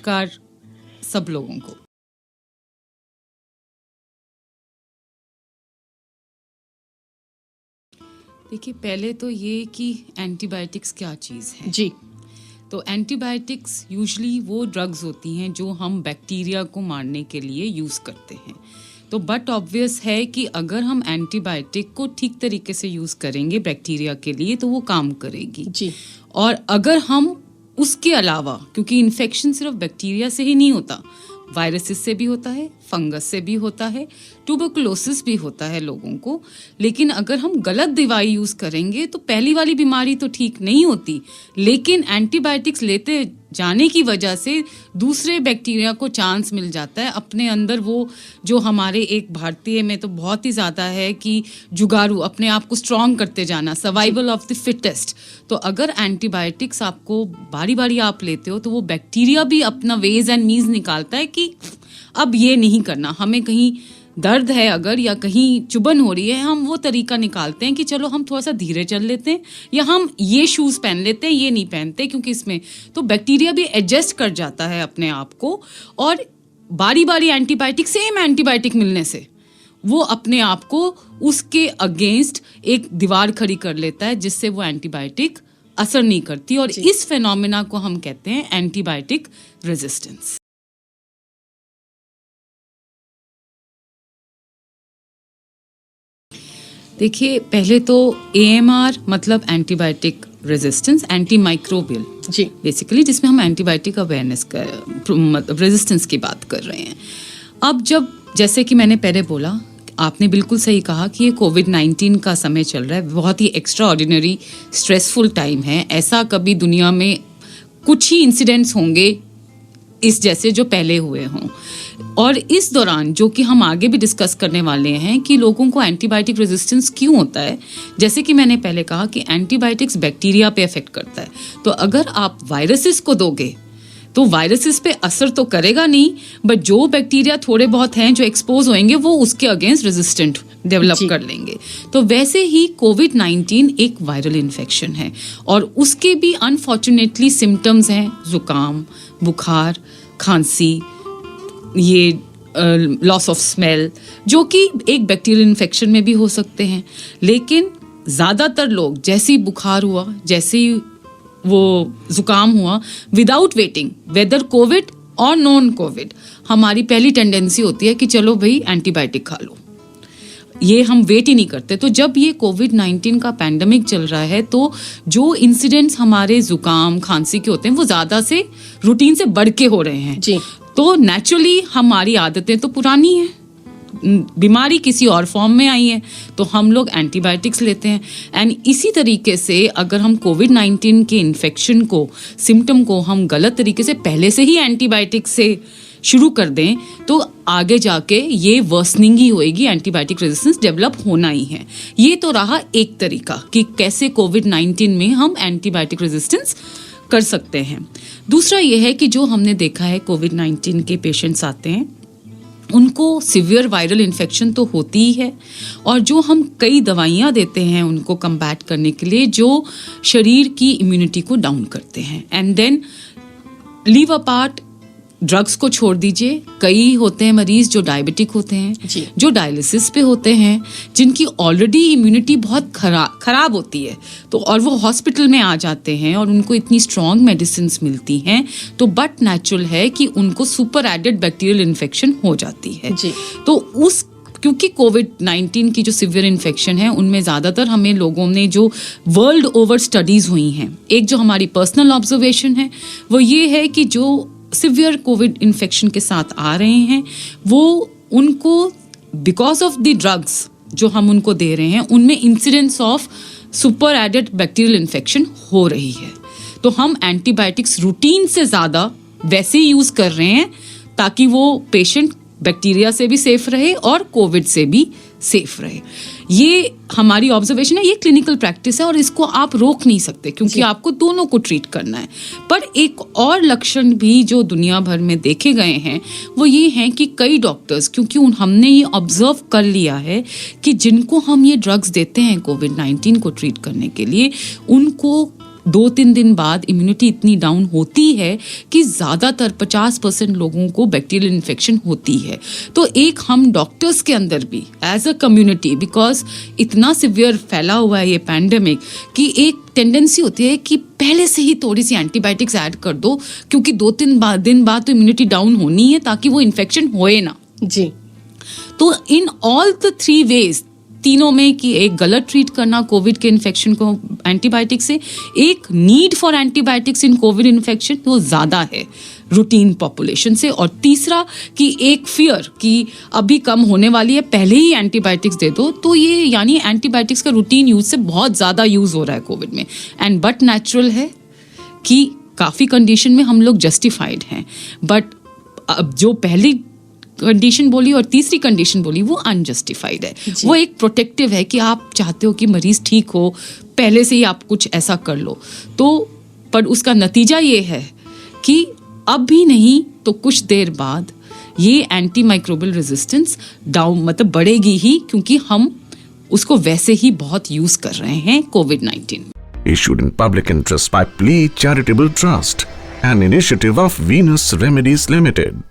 नमस्कार सब लोगों को। देखिए, पहले तो ये कि एंटीबायोटिक्स क्या चीज़ है जी। तो एंटीबायोटिक्स यूजुअली वो ड्रग्स होती हैं जो हम बैक्टीरिया को मारने के लिए यूज़ करते हैं। तो बट ऑब्वियस है कि अगर हम एंटीबायोटिक को ठीक तरीके से यूज़ करेंगे बैक्टीरिया के लिए तो वो काम करेगी जी। और अगर हम उसके अलावा, क्योंकि इन्फेक्शन सिर्फ बैक्टीरिया से ही नहीं होता, वायरसेस से भी होता है, फंगस से भी होता है, ट्यूबरकुलोसिस भी होता है लोगों को। लेकिन अगर हम गलत दवाई यूज़ करेंगे तो पहली वाली बीमारी तो ठीक नहीं होती, लेकिन एंटीबायोटिक्स लेते जाने की वजह से दूसरे बैक्टीरिया को चांस मिल जाता है अपने अंदर। वो जो हमारे एक भारतीय में तो बहुत ही ज़्यादा है कि जुगारू, अपने आप को स्ट्रॉन्ग करते जाना, सर्वाइवल ऑफ द फिटेस्ट। तो अगर एंटीबायोटिक्स आपको बारी बारी आप लेते हो तो वो बैक्टीरिया भी अपना वेज एंड मीन्स निकालता है कि अब ये नहीं करना, हमें कहीं दर्द है अगर या कहीं चुभन हो रही है, हम वो तरीका निकालते हैं कि चलो हम थोड़ा सा धीरे चल लेते हैं या हम ये शूज़ पहन लेते हैं, ये नहीं पहनते, क्योंकि इसमें तो बैक्टीरिया भी एडजस्ट कर जाता है अपने आप को। और बारी बारी एंटीबायोटिक, सेम एंटीबायोटिक मिलने से वो अपने आप को उसके अगेंस्ट एक दीवार खड़ी कर लेता है जिससे वो एंटीबायोटिक असर नहीं करती। और इस फेनोमेना को हम कहते हैं एंटीबायोटिक रेजिस्टेंस। देखिए, पहले तो AMR मतलब एंटीबायोटिक रेजिस्टेंस, एंटी माइक्रोबियल जी, बेसिकली, जिसमें हम एंटीबायोटिक अवेयरनेस का मतलब रेजिस्टेंस की बात कर रहे हैं। अब जब, जैसे कि मैंने पहले बोला, आपने बिल्कुल सही कहा कि ये कोविड-19 का समय चल रहा है, बहुत ही एक्स्ट्रा ऑर्डिनरी स्ट्रेसफुल टाइम है। ऐसा कभी दुनिया में कुछ ही इंसिडेंट्स होंगे इस जैसे जो पहले हुए हों। और इस दौरान जो कि हम आगे भी डिस्कस करने वाले हैं कि लोगों को एंटीबायोटिक रेजिस्टेंस क्यों होता है, जैसे कि मैंने पहले कहा कि एंटीबायोटिक्स बैक्टीरिया पे इफेक्ट करता है। तो अगर आप वायरसेस को दोगे तो वायरसेस पे असर तो करेगा नहीं, बट जो बैक्टीरिया थोड़े बहुत हैं जो एक्सपोज होंगे वो उसके अगेंस्ट रेजिस्टेंट डेवलप कर लेंगे। तो वैसे ही कोविड-19 एक वायरल इन्फेक्शन है और उसके भी अनफॉर्चुनेटली सिम्टम्स हैं जुकाम, बुखार, खांसी, ये लॉस ऑफ स्मेल, जो कि एक बैक्टीरियल इन्फेक्शन में भी हो सकते हैं। लेकिन ज़्यादातर लोग जैसे ही बुखार हुआ, जैसे ही वो जुकाम हुआ, विदाउट वेटिंग वेदर कोविड और नॉन कोविड, हमारी पहली टेंडेंसी होती है कि चलो भाई एंटीबायोटिक खा लो, ये हम वेट ही नहीं करते। तो जब ये कोविड-19 का पैंडमिक चल रहा है तो जो इंसिडेंट्स हमारे जुकाम खांसी के होते हैं वो ज़्यादा से रूटीन से बढ़ के हो रहे हैं जी। तो नेचुरली हमारी आदतें तो पुरानी हैं, बीमारी किसी और फॉर्म में आई है तो हम लोग एंटीबायोटिक्स लेते हैं। एंड इसी तरीके से अगर हम कोविड-19 के इन्फेक्शन को, सिम्टम को हम गलत तरीके से पहले से ही एंटीबायोटिक से शुरू कर दें तो आगे जाके ये वर्सनिंग ही होएगी, एंटीबायोटिक रेजिस्टेंस डेवलप होना ही है। ये तो रहा एक तरीका कि कैसे कोविड-19 में हम एंटीबायोटिक रेजिस्टेंस कर सकते हैं। दूसरा ये है कि जो हमने देखा है कोविड-19 के पेशेंट्स आते हैं उनको सिवियर वायरल इन्फेक्शन तो होती ही है और जो हम कई दवाइयाँ देते हैं उनको कम्बैट करने के लिए जो शरीर की इम्यूनिटी को डाउन करते हैं। And then leave apart, drugs को छोड़ दीजिए। कई होते हैं मरीज जो डायबिटिक होते हैं, जो डायलिसिस पे होते हैं, जिनकी ऑलरेडी इम्यूनिटी बहुत खराब होती है तो और वो हॉस्पिटल में आ जाते हैं और उनको इतनी स्ट्रॉन्ग मेडिसिन्स मिलती हैं तो बट नेचुरल है कि उनको सुपर एडेड बैक्टीरियल इन्फेक्शन हो जाती है जी। तो उस क्योंकि कोविड-19 की जो सिवियर इन्फेक्शन है उनमें ज़्यादातर हमें लोगों ने जो वर्ल्ड ओवर स्टडीज़ हुई हैं, एक जो हमारी पर्सनल ऑब्जर्वेशन है वो ये है कि जो सिवियर कोविड इन्फेक्शन के साथ आ रहे हैं वो उनको बिकॉज ऑफ द ड्रग्स जो हम उनको दे रहे हैं उनमें incidence of super added bacterial infection हो रही है। तो हम एंटीबायोटिक्स रूटीन से ज़्यादा वैसे ही यूज़ कर रहे हैं ताकि वो पेशेंट बैक्टीरिया से भी सेफ रहे और कोविड से भी सेफ रहे। ये हमारी ऑब्जर्वेशन है, ये क्लिनिकल प्रैक्टिस है और इसको आप रोक नहीं सकते क्योंकि आपको दोनों को ट्रीट करना है। पर एक और लक्षण भी जो दुनिया भर में देखे गए हैं वो ये हैं कि कई डॉक्टर्स, क्योंकि हमने ये ऑब्जर्व कर लिया है कि जिनको हम ये ड्रग्स देते हैं कोविड-19 को ट्रीट करने के लिए, उनको 2-3 दिन बाद इम्यूनिटी इतनी डाउन होती है कि ज़्यादातर 50% लोगों को बैक्टीरियल इन्फेक्शन होती है। तो एक हम डॉक्टर्स के अंदर भी एज अ कम्युनिटी, बिकॉज इतना सिवियर फैला हुआ है ये पैंडेमिक, कि एक टेंडेंसी होती है कि पहले से ही थोड़ी सी एंटीबायोटिक्स ऐड कर दो, क्योंकि 2-3 दिन बाद तो इम्यूनिटी डाउन होनी है ताकि वो इन्फेक्शन होए ना जी। तो इन ऑल द 3 वेज, तीनों में कि एक गलत ट्रीट करना कोविड के इन्फेक्शन को एंटीबायोटिक से, एक need for antibiotics in Covid infection वो ज़्यादा है रूटीन पॉपुलेशन से, और तीसरा कि एक फियर कि अभी कम होने वाली है पहले ही एंटीबायोटिक्स दे दो, तो ये यानी एंटीबायोटिक्स का रूटीन यूज से बहुत ज़्यादा यूज़ हो रहा है कोविड में। एंड बट नेचुरल है कि काफ़ी कंडीशन में हम लोग जस्टिफाइड हैं, बट अब जो पहली कंडीशन बोली और तीसरी कंडीशन बोली वो अनजस्टिफाइड है। वो एक प्रोटेक्टिव है कि आप चाहते हो कि मरीज ठीक हो, पहले से ही आप कुछ ऐसा कर लो, तो पर उसका नतीजा ये है कि अब भी नहीं तो कुछ देर बाद ये एंटी माइक्रोबियल रेजिस्टेंस डाउन मतलब बढ़ेगी ही, क्योंकि हम उसको वैसे ही बहुत यूज कर रहे हैं कोविड-19। Issued in public interest by Plea Charitable Trust, an initiative of Venus Remedies Limited.